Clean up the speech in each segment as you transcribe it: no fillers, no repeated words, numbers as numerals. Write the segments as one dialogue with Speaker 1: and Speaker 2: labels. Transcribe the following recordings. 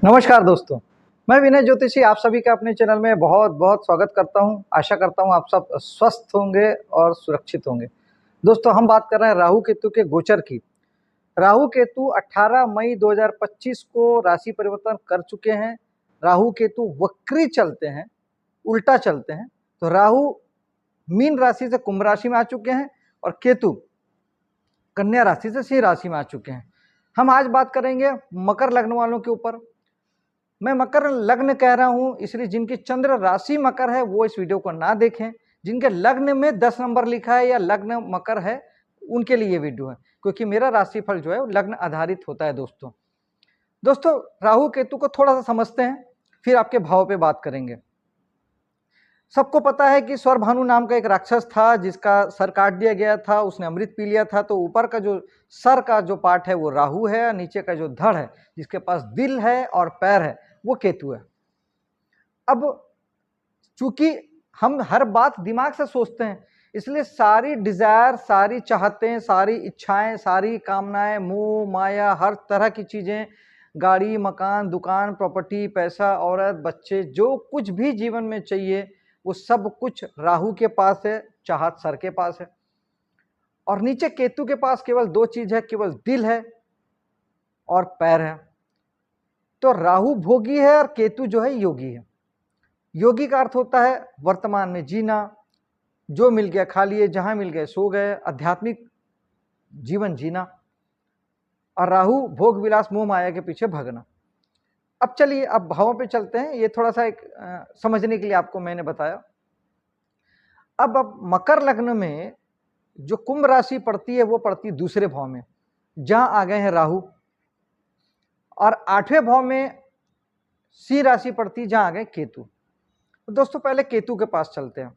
Speaker 1: नमस्कार दोस्तों, मैं विनय ज्योतिषी आप सभी का अपने चैनल में बहुत बहुत स्वागत करता हूं। आशा करता हूं आप सब स्वस्थ होंगे और सुरक्षित होंगे। दोस्तों, हम बात कर रहे हैं राहु केतु के गोचर की। राहु केतु 18 मई 2025 को राशि परिवर्तन कर चुके हैं। राहु केतु वक्री चलते हैं, उल्टा चलते हैं। तो राहु मीन राशि से कुंभ राशि में आ चुके हैं और केतु कन्या राशि से सिंह राशि में आ चुके हैं। हम आज बात करेंगे मकर लग्न वालों के ऊपर। मैं मकर लग्न कह रहा हूं इसलिए जिनकी चंद्र राशि मकर है वो इस वीडियो को ना देखें। जिनके लग्न में 10 नंबर लिखा है या लग्न मकर है उनके लिए ये वीडियो है, क्योंकि मेरा राशिफल जो है वो लग्न आधारित होता है। दोस्तों राहु केतु को थोड़ा सा समझते हैं, फिर आपके भाव पे बात करेंगे। सबको पता है कि स्वरभानु नाम का एक राक्षस था जिसका सर काट दिया गया था, उसने अमृत पी लिया था। तो ऊपर का जो सर का जो पार्ट है वो राहु है और नीचे का जो धड़ है जिसके पास दिल है और पैर है वो केतु है। अब चूंकि हम हर बात दिमाग से सोचते हैं, इसलिए सारी डिजायर, सारी चाहतें, सारी इच्छाएं, सारी कामनाएं, मोह माया, हर तरह की चीजें, गाड़ी मकान दुकान प्रॉपर्टी पैसा औरत बच्चे, जो कुछ भी जीवन में चाहिए वो सब कुछ राहु के पास है, चाहत सर के पास है। और नीचे केतु के पास केवल दो चीज है, केवल दिल है और पैर है। तो राहु भोगी है और केतु जो है योगी है। योगी का अर्थ होता है वर्तमान में जीना, जो मिल गया खा लिए, जहां मिल गए सो गए, आध्यात्मिक जीवन जीना। और राहु भोग विलास मोह माया के पीछे भगना। अब चलिए अब भावों पे चलते हैं। ये थोड़ा सा एक समझने के लिए आपको मैंने बताया। अब मकर लग्न में जो कुंभ राशि पड़ती है वो पड़ती है दूसरे भाव में, जहां आ गए हैं राहु। और 8वें भाव में सिंह राशि पड़ती है, जहां आ गए केतु। तो दोस्तों पहले केतु के पास चलते हैं।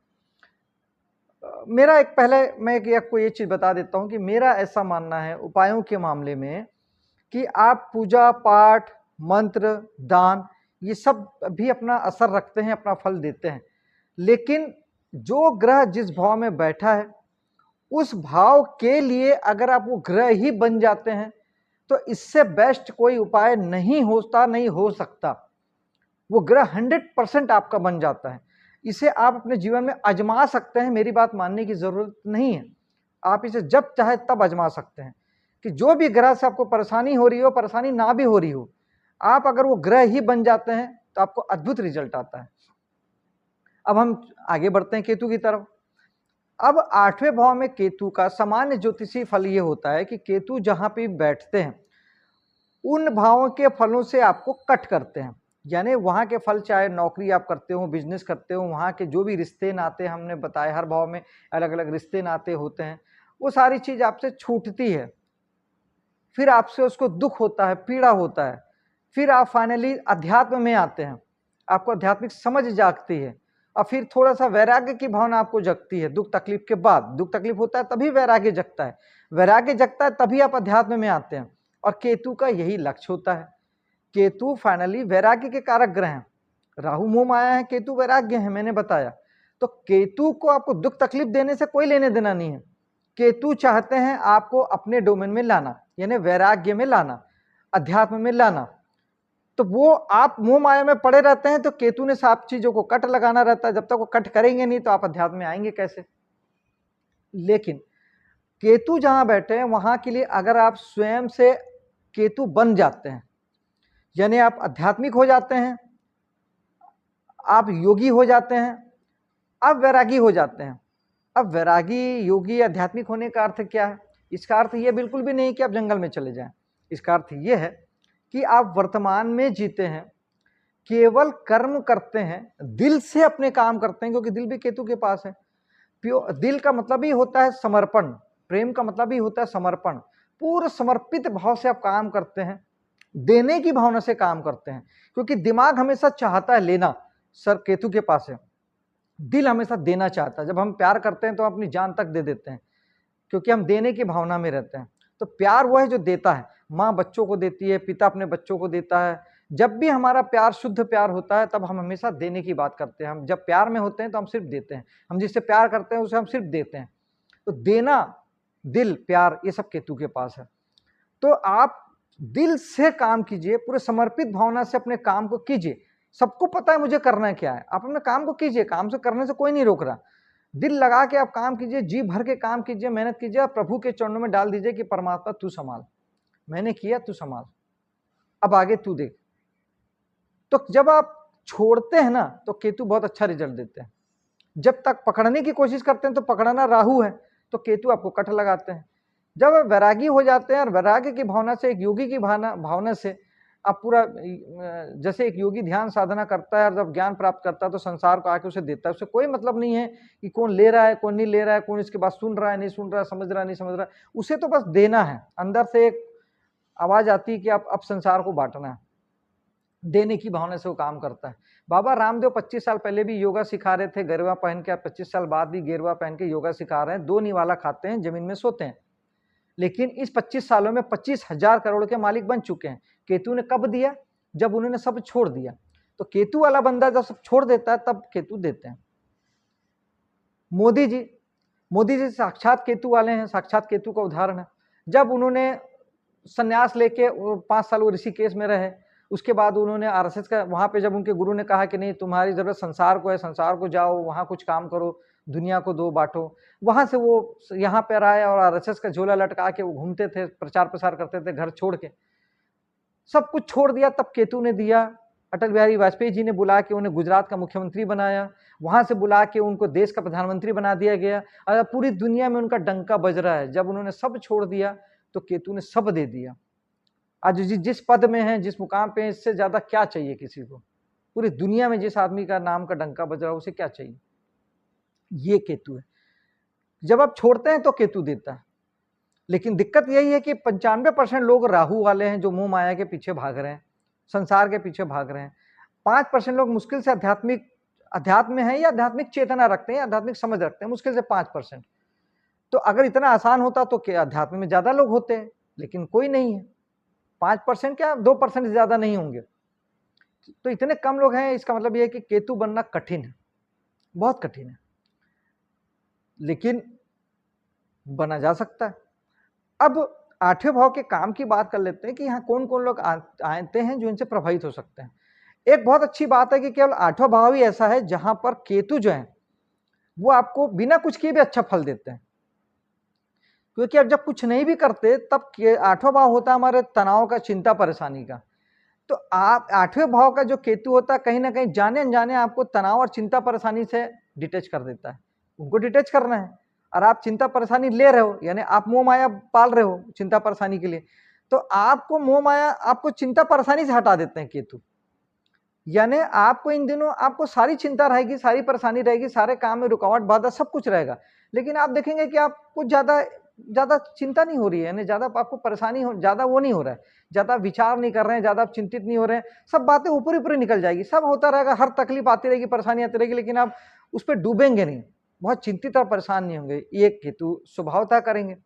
Speaker 1: मेरा एक पहले मैं आपको ये चीज बता देता हूं कि मेरा ऐसा मानना है उपायों के मामले में कि आप पूजा पाठ मंत्र दान ये सब भी अपना असर रखते हैं, अपना फल देते हैं। लेकिन जो ग्रह जिस भाव में बैठा है उस भाव के लिए अगर आप वो ग्रह ही बन जाते हैं तो इससे बेस्ट कोई उपाय नहीं होता, नहीं हो सकता। वो ग्रह 100% आपका बन जाता है। इसे आप अपने जीवन में आजमा सकते हैं, मेरी बात मानने की जरूरत नहीं है। आप इसे जब चाहे तब आजमा सकते हैं कि जो भी ग्रह से आपको परेशानी हो रही हो, परेशानी ना भी हो रही हो, आप अगर वो ग्रह ही बन जाते हैं तो आपको अद्भुत रिजल्ट आता है। अब हम आगे बढ़ते हैं केतु की तरफ। अब 8वें भाव में केतु का सामान्य ज्योतिषी फल ये होता है कि केतु जहां पे बैठते हैं उन भावों के फलों से आपको कट करते हैं। यानी वहां के फल, चाहे नौकरी आप करते हो, बिजनेस करते हो, वहां के जो भी रिश्ते नाते हमने बताए, हर भाव में अलग अलग रिश्ते नाते होते हैं, वो सारी चीज आपसे छूटती है। फिर आपसे उसको दुख होता है, पीड़ा होता है। फिर आप फाइनली अध्यात्म में आते हैं, आपको आध्यात्मिक समझ जागती है और फिर थोड़ा सा वैराग्य की भावना आपको जगती है। दुख तकलीफ के बाद, दुख तकलीफ होता है तभी वैराग्य जगता है, वैराग्य जगता है तभी आप अध्यात्म में आते हैं। और केतु का यही लक्ष्य होता है। केतु फाइनली वैराग्य के कारक ग्रह हैं। राहु मोह माया है, केतु वैराग्य है, मैंने बताया। तो केतु को आपको दुख तकलीफ देने से कोई लेने देना नहीं है। केतु चाहते हैं आपको अपने डोमेन में लाना, यानी वैराग्य में लाना, अध्यात्म में लाना। तो वो आप मोह माया में पड़े रहते हैं तो केतु ने सब चीजों को कट लगाना रहता है। जब तक वो कट करेंगे नहीं तो आप अध्यात्म में आएंगे कैसे। लेकिन केतु जहां बैठे हैं वहां के लिए अगर आप स्वयं से केतु बन जाते हैं, यानी आप आध्यात्मिक हो जाते हैं, आप योगी हो जाते हैं, आप वैरागी हो जाते हैं। अब वैरागी योगी आध्यात्मिक होने का अर्थ क्या है? इसका अर्थ यह बिल्कुल भी नहीं कि आप जंगल में चले जाएं। इसका अर्थ यह है कि आप वर्तमान में जीते हैं, केवल कर्म करते हैं, दिल से अपने काम करते हैं, क्योंकि दिल भी केतु के पास है। दिल का मतलब ही होता है समर्पण, प्रेम का मतलब ही होता है समर्पण। पूर्ण समर्पित भाव से आप काम करते हैं, देने की भावना से काम करते हैं, क्योंकि दिमाग हमेशा चाहता है लेना, सर केतु के पास है। दिल हमेशा देना चाहता है। जब हम प्यार करते हैं तो हम अपनी जान तक दे देते हैं, क्योंकि हम देने की भावना में रहते हैं। तो प्यार वो है जो देता है। माँ बच्चों को देती है, पिता अपने बच्चों को देता है। जब भी हमारा प्यार शुद्ध प्यार होता है तब हम हमेशा देने की बात करते हैं। हम जब प्यार में होते हैं तो हम सिर्फ देते हैं। हम जिससे प्यार करते हैं उसे हम सिर्फ देते हैं। तो देना, दिल, प्यार, ये सब केतु के पास है। तो आप दिल से काम कीजिए, पूरे समर्पित भावना से अपने काम को कीजिए। सबको पता है मुझे करना है क्या है, आप अपने काम को कीजिए, काम से करने से कोई नहीं रोक रहा। दिल लगा के आप काम कीजिए, जी भर के काम कीजिए, मेहनत कीजिए और प्रभु के चरणों में डाल दीजिए कि परमात्मा तू संभाल, मैंने किया तू संभाल, अब आगे तू देख। तो जब आप छोड़ते हैं ना तो केतु बहुत अच्छा रिजल्ट देते हैं। जब तक पकड़ने की कोशिश करते हैं तो पकड़ना राहु है, तो केतु आपको कट लगाते हैं। जब आप वैरागी हो जाते हैं और वैराग्य की भावना से, एक योगी की भावना से आप पूरा, जैसे एक योगी ध्यान साधना करता है और जब ज्ञान प्राप्त करता है तो संसार को आके उसे देता है। उसे कोई मतलब नहीं है कि कौन ले रहा है कौन नहीं ले रहा है, कौन इसके बात सुन रहा है नहीं सुन रहा है, समझ रहा है नहीं समझ रहा है, उसे तो बस देना है। अंदर से एक आवाज आती है कि आप अब संसार को बांटना है, देने की भावना से वो काम करता है। बाबा रामदेव 25 साल पहले भी योगा सिखा रहे थे गेरुआ पहन के, 25 साल बाद भी गेरुआ पहन के योगा सिखा रहे हैं। 2 निवाला खाते हैं, जमीन में सोते हैं, लेकिन इस 25 सालों में 25,000 करोड़ के मालिक बन चुके हैं। केतु ने कब दिया? जब उन्होंने सब छोड़ दिया। तो केतु वाला बंदा जब सब छोड़ देता है तब केतु देते हैं। मोदी जी साक्षात केतु वाले हैं, साक्षात केतु का उदाहरण है। जब उन्होंने संन्यास लेके 5 साल वो ऋषिकेश में रहे, उसके बाद उन्होंने आरएसएस का, वहां पे जब उनके गुरु ने कहा कि नहीं तुम्हारी जरूरत संसार को है, संसार को जाओ वहां कुछ काम करो, दुनिया को दो बांटो, वहां से वो यहाँ पर आए और आरएसएस का झोला लटका के वो घूमते थे, प्रचार प्रसार करते थे, घर छोड़ के सब कुछ छोड़ दिया। तब केतु ने दिया। अटल बिहारी वाजपेयी जी ने बुला के उन्हें गुजरात का मुख्यमंत्री बनाया, वहां से बुला के उनको देश का प्रधानमंत्री बना दिया गया और पूरी दुनिया में उनका डंका बज रहा है। जब उन्होंने सब छोड़ दिया तो केतु ने सब दे दिया। आज जिस पद में है, जिस मुकाम पे है, इससे ज्यादा क्या चाहिए किसी को? पूरी दुनिया में जिस आदमी का नाम का डंका बज रहा है उसे क्या चाहिए? ये केतु है। जब आप छोड़ते हैं तो केतु देता है। लेकिन दिक्कत यही है कि 95% लोग राहु वाले हैं, जो मोह माया के पीछे भाग रहे हैं, संसार के पीछे भाग रहे हैं। 5% लोग मुश्किल से अध्यात्म में है या आध्यात्मिक चेतना रखते हैं, आध्यात्मिक समझ रखते हैं, मुश्किल से 5%। तो अगर इतना आसान होता तो क्या अध्यात्म में ज्यादा लोग होते हैं, लेकिन कोई नहीं है। 5% क्या 2% से ज्यादा नहीं होंगे। तो इतने कम लोग हैं, इसका मतलब यह है कि केतु बनना कठिन है, बहुत कठिन है, लेकिन बना जा सकता है। अब 8वें भाव के काम की बात कर लेते हैं कि यहाँ कौन कौन लोग आते हैं जो इनसे प्रभावित हो सकते हैं। एक बहुत अच्छी बात है कि केवल 8वां भाव ही ऐसा है जहां पर केतु जो है वो आपको बिना कुछ किए भी अच्छा फल देते हैं। क्योंकि अब जब कुछ नहीं भी करते तब 8वां भाव होता है हमारे तनाव का, चिंता परेशानी का। तो आप 8वें भाव का जो केतु होता है कहीं ना कहीं जाने अनजाने आपको तनाव और चिंता परेशानी से डिटेच कर देता है। उनको डिटेच करना है और आप चिंता परेशानी ले रहे हो, यानी आप मोह माया पाल रहे हो चिंता परेशानी के लिए, तो आपको मोह माया, आपको चिंता परेशानी से हटा देते हैं केतु। यानी आपको इन दिनों आपको सारी चिंता रहेगी, सारी परेशानी रहेगी, सारे काम में रुकावट बाधा सब कुछ रहेगा, लेकिन आप देखेंगे कि आपको ज्यादा चिंता नहीं हो रही है, यानी ज्यादा आपको परेशानी हो, ज्यादा वो नहीं हो रहा है, ज्यादा विचार नहीं कर रहे हैं, ज्यादा आप चिंतित नहीं हो रहे हैं, सब बातें ऊपर ऊपर निकल जाएगी, सब होता रहेगा, हर तकलीफ आती रहेगी, परेशानी आती रहेगी, लेकिन आप उस पर डूबेंगे नहीं, बहुत चिंतित और परेशान नहीं होंगे। ये केतु स्वभावतः करेंगे।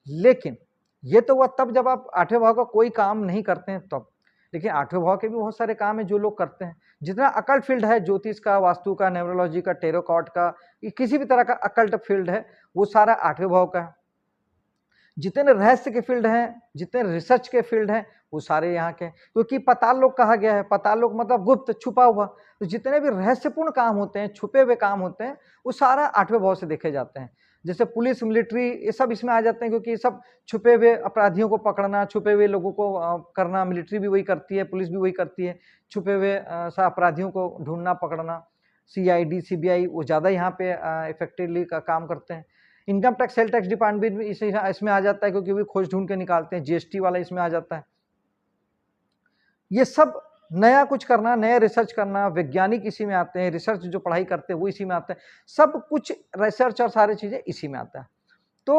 Speaker 1: लेकिन ये तो हुआ तब जब आप 8वें भाव का कोई काम नहीं करते हैं तब। लेकिन 8वें भाव के भी बहुत सारे काम है जो लोग करते हैं। जितना अकल्ट फील्ड है, ज्योतिष का, वास्तु का, न्यूरोलॉजी का, टेरो कार्ड का, किसी भी तरह का अकल्ट फील्ड है, वो सारा 8वें भाव का है। जितने रहस्य के फील्ड हैं, जितने रिसर्च के फील्ड हैं, वो सारे यहाँ के, क्योंकि पाताल लोक कहा गया है। पाताल लोक मतलब गुप्त, छुपा हुआ। तो जितने भी रहस्यपूर्ण काम होते हैं, छुपे हुए काम होते हैं, वो सारा 8वें भाव से देखे जाते हैं। जैसे पुलिस, मिलिट्री, ये सब इसमें आ जाते हैं, क्योंकि ये सब छुपे हुए अपराधियों को पकड़ना, छुपे हुए लोगों को करना, मिलिट्री भी वही करती है, पुलिस भी वही करती है, छुपे हुए अपराधियों को ढूंढना, पकड़ना। CID, CBI वो ज़्यादा यहाँ पे इफेक्टिवली का काम करते हैं। Income tax, sale tax department भी इसमें आ जाता है, क्योंकि वो खोज ढूंढ के निकालते हैं। GST वाला इसमें आ जाता है। ये सब नया कुछ करना, नया रिसर्च करना, वैज्ञानिक इसी में आते हैं, रिसर्च जो पढ़ाई करते हैं वो इसी में आते हैं, सब कुछ रिसर्च और सारी चीजें इसी में आता है। तो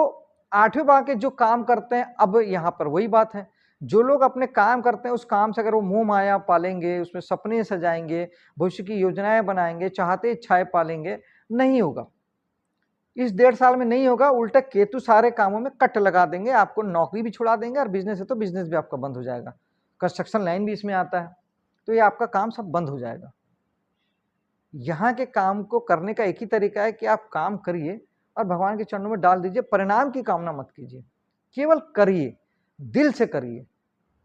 Speaker 1: 8वें भाव के जो काम करते हैं, अब यहाँ पर वही बात है, जो लोग अपने काम करते हैं उस काम से अगर वो मोह माया पालेंगे, उसमें सपने सजाएंगे, भविष्य की योजनाएं बनाएंगे, चाहते इच्छाएं पालेंगे, नहीं होगा। इस 1.5 साल में नहीं होगा। उल्टा केतु सारे कामों में कट लगा देंगे, आपको नौकरी भी छुड़ा देंगे, और बिजनेस है तो बिजनेस भी आपका बंद हो जाएगा। कंस्ट्रक्शन लाइन भी इसमें आता है, तो ये आपका काम सब बंद हो जाएगा। यहाँ के काम को करने का एक ही तरीका है कि आप काम करिए और भगवान के चरणों में डाल दीजिए, परिणाम की कामना मत कीजिए, केवल करिए। दिल से करिए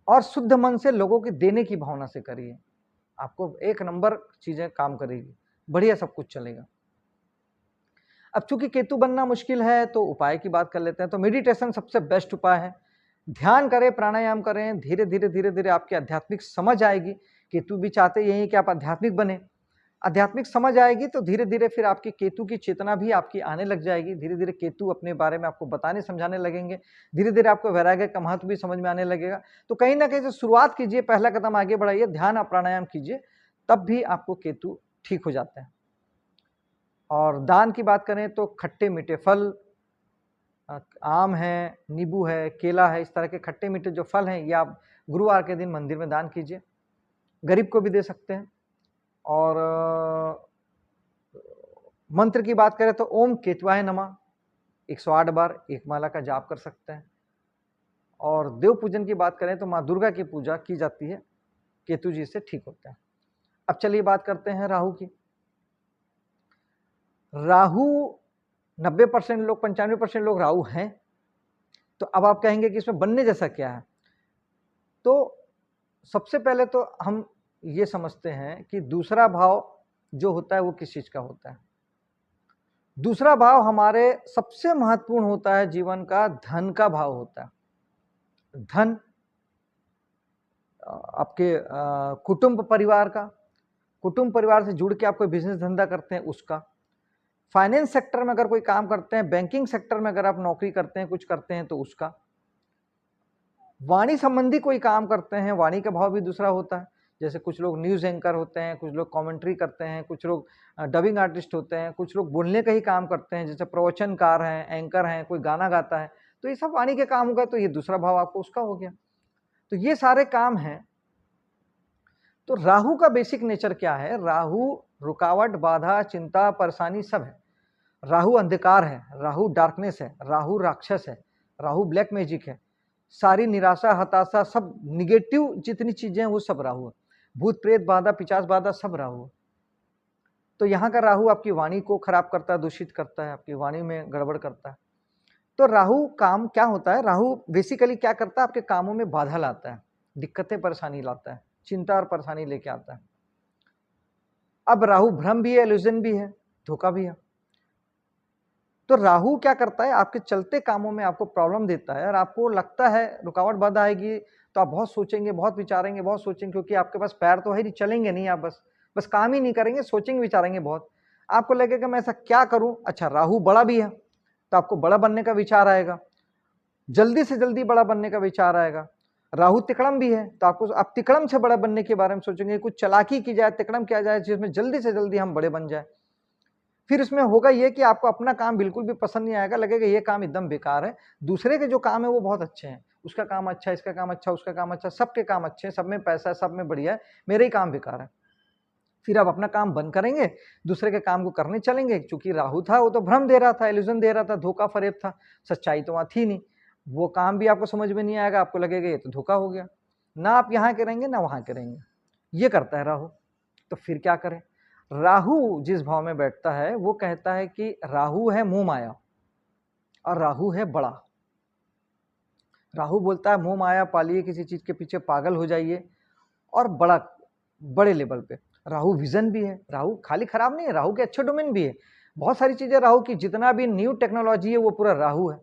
Speaker 1: और शुद्ध मन से लोगों की देने की भावना से करिए, आपको एक नंबर चीजें काम करेगी, बढ़िया सब कुछ चलेगा। अब चूंकि केतु बनना मुश्किल है तो उपाय की बात कर लेते हैं। तो मेडिटेशन सबसे बेस्ट उपाय है। ध्यान करें, प्राणायाम करें, धीरे धीरे धीरे धीरे आपकी आध्यात्मिक समझ आएगी। केतु भी चाहते यही कि आप आध्यात्मिक बने। आध्यात्मिक समझ आएगी तो धीरे धीरे फिर आपकी केतु की चेतना भी आपकी आने लग जाएगी। धीरे धीरे केतु अपने बारे में आपको बताने समझाने लगेंगे। धीरे धीरे आपको वैराग्य का महत्व भी समझ में आने लगेगा। तो कहीं ना कहीं से शुरुआत कीजिए, पहला कदम आगे बढ़ाइए, ध्यान और प्राणायाम कीजिए, तब भी आपको केतु ठीक हो जाते हैं। और दान की बात करें तो खट्टे मीठे फल, आम है, नींबू है, केला है, इस तरह के खट्टे मीठे जो फल हैं ये आप गुरुवार के दिन मंदिर में दान कीजिए। गरीब को भी दे सकते हैं। और मंत्र की बात करें तो ओम केतवाय नमः 108 बार एक माला का जाप कर सकते हैं। और देव पूजन की बात करें तो माँ दुर्गा की पूजा की जाती है, केतु जी से ठीक होते हैं। अब चलिए बात करते हैं राहु की। राहु 90% लोग, 95% लोग राहु हैं। तो अब आप कहेंगे कि इसमें बनने जैसा क्या है। तो सबसे पहले तो हम ये समझते हैं कि दूसरा भाव जो होता है वो किस चीज का होता है। दूसरा भाव हमारे सबसे महत्वपूर्ण होता है जीवन का, धन का भाव होता है। धन आपके कुटुंब परिवार का, कुटुंब परिवार से जुड़ के आप कोई बिजनेस धंधा करते हैं उसका, फाइनेंस सेक्टर में अगर कोई काम करते हैं, बैंकिंग सेक्टर में अगर आप नौकरी करते हैं, कुछ करते हैं तो उसका, वाणी संबंधी कोई काम करते हैं, वाणी का भाव भी दूसरा होता है। जैसे कुछ लोग न्यूज़ एंकर होते हैं, कुछ लोग कमेंट्री करते हैं, कुछ लोग डबिंग आर्टिस्ट होते हैं, कुछ लोग बोलने का ही काम करते हैं, जैसे प्रवचनकार हैं, एंकर हैं, कोई गाना गाता है, तो ये सब वाणी के काम हो गए। तो ये दूसरा भाव आपको उसका हो गया। तो ये सारे काम हैं। तो राहु का बेसिक नेचर क्या है? राहु रुकावट, बाधा, चिंता, परेशानी सब है। राहु अंधकार है, राहु डार्कनेस है, राहु राक्षस है, राहु ब्लैक मैजिक है, सारी निराशा, हताशा, सब निगेटिव जितनी चीजें हैं वो सब राहु है। भूत प्रेत बाधा, पिशाच बाधा, सब राहु है। तो यहाँ का राहु आपकी वाणी को खराब करता है, दूषित करता है, आपकी वाणी में गड़बड़ करता है। तो राहु काम क्या होता है? राहु बेसिकली क्या करता है? आपके कामों में बाधा लाता है, दिक्कतें परेशानी लाता है, चिंता और परेशानी लेके आता है। अब राहु भ्रम भी है, इल्यूजन भी है, धोखा भी है। तो राहु क्या करता है? आपके चलते कामों में आपको प्रॉब्लम देता है और आपको लगता है रुकावट बाधा आएगी तो आप बहुत सोचेंगे, बहुत विचारेंगे, बहुत सोचेंगे, क्योंकि आपके पास पैर तो है नहीं, चलेंगे नहीं, आप बस काम ही नहीं करेंगे, सोचेंगे, विचारेंगे बहुत। आपको लगेगा मैं ऐसा क्या करूं। अच्छा, राहु बड़ा भी है तो आपको बड़ा बनने का विचार आएगा, जल्दी से जल्दी बड़ा बनने का विचार आएगा। राहु तिकड़म भी है तो आप तिकड़म से बड़ा बनने के बारे में सोचेंगे, कुछ चालाकी की जाए, तिकड़म किया जाए जिसमें जल्दी से जल्दी हम बड़े बन जाए। फिर इसमें होगा ये कि आपको अपना काम बिल्कुल भी पसंद नहीं आएगा, लगेगा ये काम एकदम बेकार है। दूसरे के जो काम है वो बहुत अच्छे हैं, उसका काम अच्छा है, इसका काम अच्छा, उसका काम अच्छा, सबके काम अच्छे हैं, सब में पैसा है, सब में बढ़िया है, मेरा ही काम बेकार है। फिर आप अपना काम बंद करेंगे, दूसरे के काम को करने चलेंगे। क्योंकि राहु था वो तो भ्रम दे रहा था, इल्यूजन दे रहा था, धोखा फरेब था, सच्चाई तो वहां थी नहीं। वो काम भी आपको समझ में नहीं आएगा, आपको लगेगा ये तो धोखा हो गया, ना आप यहाँ के रहेंगे ना वहां के रहेंगे। ये करता है राहु। तो फिर क्या करें? राहु जिस भाव में बैठता है वो कहता है कि राहु है मोह माया और राहु है बड़ा। राहु बोलता है मोह माया पालिए, किसी चीज के पीछे पागल हो जाइए और बड़े लेवल पे। राहु विजन भी है, राहु खाली खराब नहीं है, राहु के अच्छे डोमेन भी है, बहुत सारी चीजें राहु की। जितना भी न्यू टेक्नोलॉजी है वो पूरा राहु है।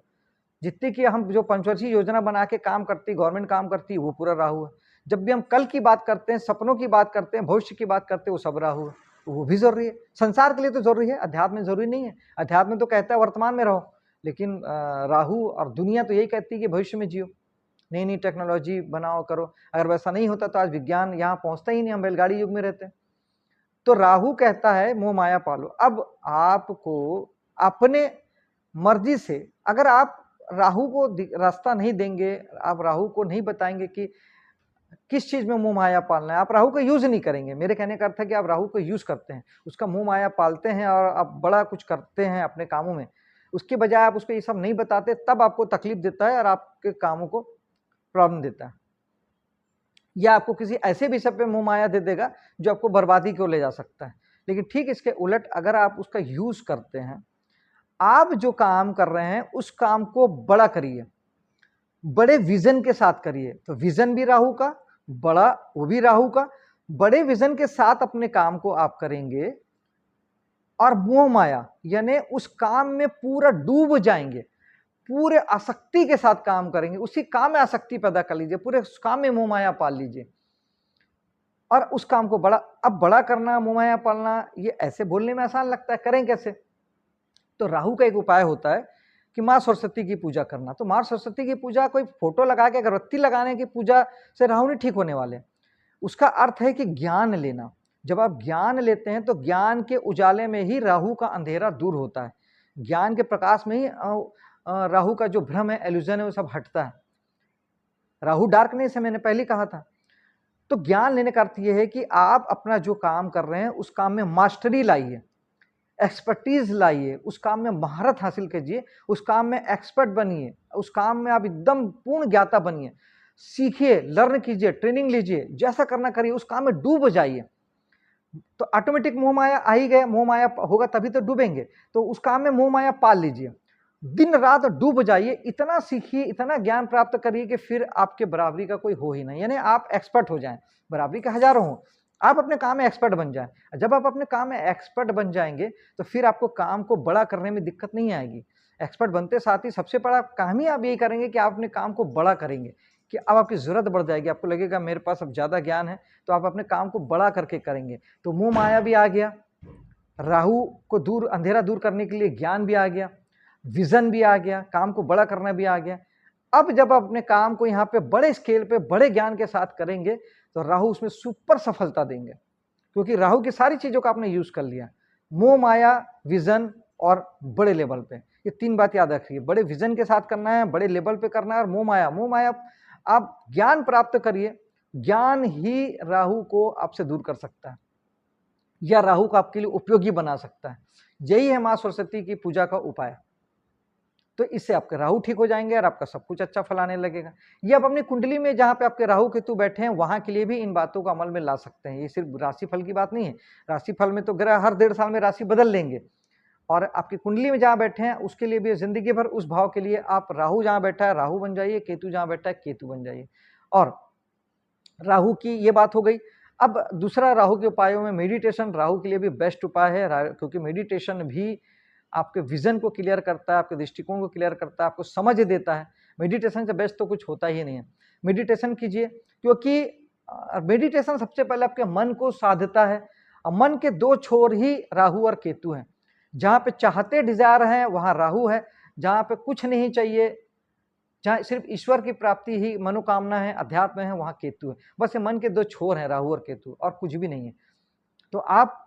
Speaker 1: जितनी की हम जो पंचवर्षीय योजना बना के काम करती, गवर्नमेंट काम करती है, वो पूरा राहु है। जब भी हम कल की बात करते हैं, सपनों की बात करते हैं, भविष्य की बात करते हैं, वो सब राहु है। वो भी जरूरी है, संसार के लिए तो जरूरी है, अध्यात्म में जरूरी नहीं है। अध्यात्म तो कहता है वर्तमान में रहो, लेकिन राहु और दुनिया तो यही कहती है कि भविष्य में जियो, नई नई टेक्नोलॉजी बनाओ, करो। अगर वैसा नहीं होता तो आज विज्ञान यहाँ पहुंचता ही नहीं, हम बैलगाड़ी युग में रहते हैं। तो राहु कहता है मोह माया पालो। अब आपको अपने मर्जी से, अगर आप राहु को रास्ता नहीं देंगे, आप राहु को नहीं बताएंगे कि किस चीज में मोह माया पालना है, आप राहु का यूज नहीं करेंगे। मेरे कहने का अर्थ है कि आप राहु को यूज करते हैं, उसका मोह माया पालते हैं और आप बड़ा कुछ करते हैं अपने कामों में, उसके बजाय आप उसको ये सब नहीं बताते, तब आपको तकलीफ देता है और आपके कामों को प्रॉब्लम देता है। या आपको किसी ऐसे विषय पे मोह माया दे देगा जो आपको बर्बादी की ओर ले जा सकता है। लेकिन ठीक इसके उलट अगर आप उसका यूज करते हैं, आप जो काम कर रहे हैं उस काम को बड़ा करिए, बड़े विजन के साथ करिए। तो विजन भी राहु का, बड़ा वो भी राहु का, बड़े विजन के साथ अपने काम को आप करेंगे और मोह माया यानी उस काम में पूरा डूब जाएंगे, पूरे आसक्ति के साथ काम करेंगे, उसी काम में आसक्ति पैदा कर लीजिए, पूरे उस काम में मोह माया पाल लीजिए और उस काम को बड़ा, अब बड़ा करना, मोह माया पालना, ये ऐसे बोलने में आसान लगता है, करें कैसे? तो राहु का एक उपाय होता है कि माँ सरस्वती की पूजा करना। तो माँ सरस्वती की पूजा कोई फोटो लगा के अगरबत्ती लगाने की पूजा से राहु नहीं ठीक होने वाले। उसका अर्थ है कि ज्ञान लेना। जब आप ज्ञान लेते हैं तो ज्ञान के उजाले में ही राहु का अंधेरा दूर होता है, ज्ञान के प्रकाश में ही राहु का जो भ्रम है, एल्यूजन है, वो सब हटता है। राहु डार्कनेस है, मैंने पहले कहा था। तो ज्ञान लेने का अर्थ यह है कि आप अपना जो काम कर रहे हैं उस काम में मास्टरी लाइए, एक्सपर्टीज लाइए, उस काम में महारत हासिल कीजिए, उस काम में एक्सपर्ट बनिए, उस काम में आप एकदम पूर्ण ज्ञाता बनिए, सीखिए, लर्न कीजिए, ट्रेनिंग लीजिए, जैसा करना करिए, उस काम में डूब जाइए। तो ऑटोमेटिक मोह माया आ ही गए, मोह माया होगा तभी तो डूबेंगे। तो उस काम में मोह माया पाल लीजिए, दिन रात डूब जाइए, इतना सीखिए, इतना ज्ञान प्राप्त करिए कि फिर आपके बराबरी का कोई हो ही नहीं, यानी आप एक्सपर्ट हो जाएं। बराबरी के हजारों हो, आप अपने काम में एक्सपर्ट बन जाएं। जब आप अपने काम में एक्सपर्ट बन जाएंगे तो फिर आपको काम को बड़ा करने में दिक्कत नहीं आएगी। एक्सपर्ट बनते साथ ही सबसे बड़ा काम ही आप यही करेंगे कि आप अपने काम को बड़ा करेंगे, कि अब आपकी जरूरत बढ़ जाएगी, आपको लगेगा मेरे पास अब ज्यादा ज्ञान है, तो आप अपने काम को बड़ा करके करेंगे। तो मोह माया भी आ गया, राहु को दूर, अंधेरा दूर करने के लिए ज्ञान भी आ गया, विजन भी आ गया, काम को बड़ा करना भी आ गया। अब जब आप अपने काम को यहाँ पे बड़े स्केल पे बड़े ज्ञान के साथ करेंगे तो राहु उसमें सुपर सफलता देंगे, क्योंकि राहु की सारी चीजों का आपने यूज कर लिया, मोह माया, विजन और बड़े लेवल पे। ये तीन बात याद रखिए, बड़े विजन के साथ करना है, बड़े लेवल पे करना है, और मोह माया, मोह माया आप ज्ञान प्राप्त करिए, ज्ञान ही राहु को आपसे दूर कर सकता है या राहु को आपके लिए उपयोगी बना सकता है। यही है माँ सरस्वती की पूजा का उपाय। तो इससे आपके राहु ठीक हो जाएंगे और आपका सब कुछ अच्छा फल आने लगेगा। ये आप अपनी कुंडली में जहाँ पे आपके राहु केतु बैठे हैं वहां के लिए भी इन बातों को अमल में ला सकते हैं। ये सिर्फ राशिफल की बात नहीं है, राशिफल में तो ग्रह हर 1.5 साल में राशि बदल लेंगे, और आपकी कुंडली में जहाँ बैठे हैं उसके लिए भी जिंदगी भर उस भाव के लिए आप राहु जहाँ बैठा है राहु बन जाइए, केतु जहाँ बैठा है केतु बन जाइए। और राहु की ये बात हो गई। अब दूसरा राहु के उपायों में मेडिटेशन राहु के लिए भी बेस्ट उपाय है, क्योंकि मेडिटेशन भी आपके विजन को क्लियर करता है, आपके दृष्टिकोण को क्लियर करता है, आपको समझ देता है। मेडिटेशन से बेस्ट तो कुछ होता ही नहीं है। मेडिटेशन कीजिए, क्योंकि मेडिटेशन सबसे पहले आपके मन को साधता है। मन के दो छोर ही राहु और केतु हैं। जहाँ पे चाहते डिजायर हैं वहाँ राहु है, जहाँ पे कुछ नहीं चाहिए, जहाँ सिर्फ ईश्वर की प्राप्ति ही मनोकामना है, अध्यात्म है, वहाँ केतु है। बस ये मन के दो छोर हैं, राहु और केतु, और कुछ भी नहीं है। तो आप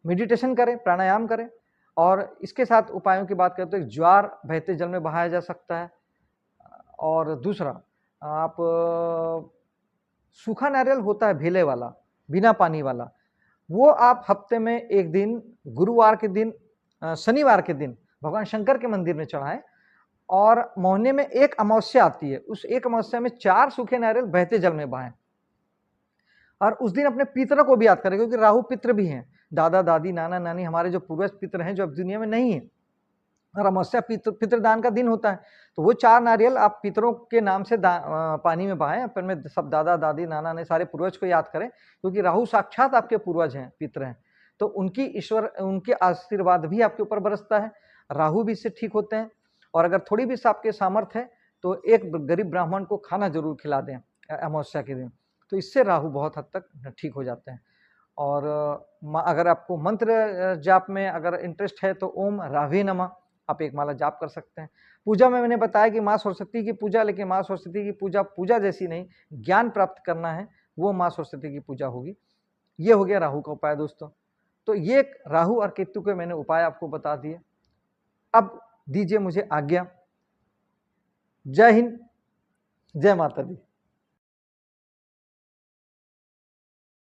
Speaker 1: मेडिटेशन करें, प्राणायाम करें, और इसके साथ उपायों की बात करें तो ज्वार बहते जल में बहाया जा सकता है। और दूसरा, आप सूखा नारियल होता है भेले वाला, बिना पानी वाला, वो आप हफ्ते में एक दिन, गुरुवार के दिन, शनिवार के दिन भगवान शंकर के मंदिर में चढ़ाएं। और महीने में एक अमावस्या आती है, उस एक अमावस्या में 4 सूखे नारियल बहते जल में बहाएं। और उस दिन अपने पितरों को भी याद करें, क्योंकि राहु पितृ भी हैं, दादा दादी नाना नानी, हमारे जो पूर्वज पितृ हैं जो अब दुनिया में नहीं है। और अमावस्या पितृदान का दिन होता है, तो वो 4 नारियल आप पितरों के नाम से पानी में बहाएं। फिर में सब दादा दादी नाना ने सारे पूर्वज को याद करें, क्योंकि राहु साक्षात आपके पूर्वज हैं, पितृ हैं। तो उनकी ईश्वर, उनके आशीर्वाद भी आपके ऊपर बरसता है, राहु भी इससे ठीक होते हैं। और अगर थोड़ी भी आपके सामर्थ्य है तो एक गरीब ब्राह्मण को खाना जरूर खिला दें अमावस्या के दिन, तो इससे राहु बहुत हद तक ठीक हो जाते हैं। और अगर आपको मंत्र जाप में अगर इंटरेस्ट है तो ओम रावे नमः आप एक माला जाप कर सकते हैं। पूजा में मैंने बताया कि माँ सरस्वती की पूजा, लेकिन माँ सरस्वती की पूजा पूजा जैसी नहीं, ज्ञान प्राप्त करना है वो माँ सरस्वती की पूजा होगी। ये हो गया राहु का उपाय दोस्तों। तो ये राहु और केतु के मैंने उपाय आपको बता दिए। अब दीजिए मुझे आज्ञा। जय हिंद, जय माता दी।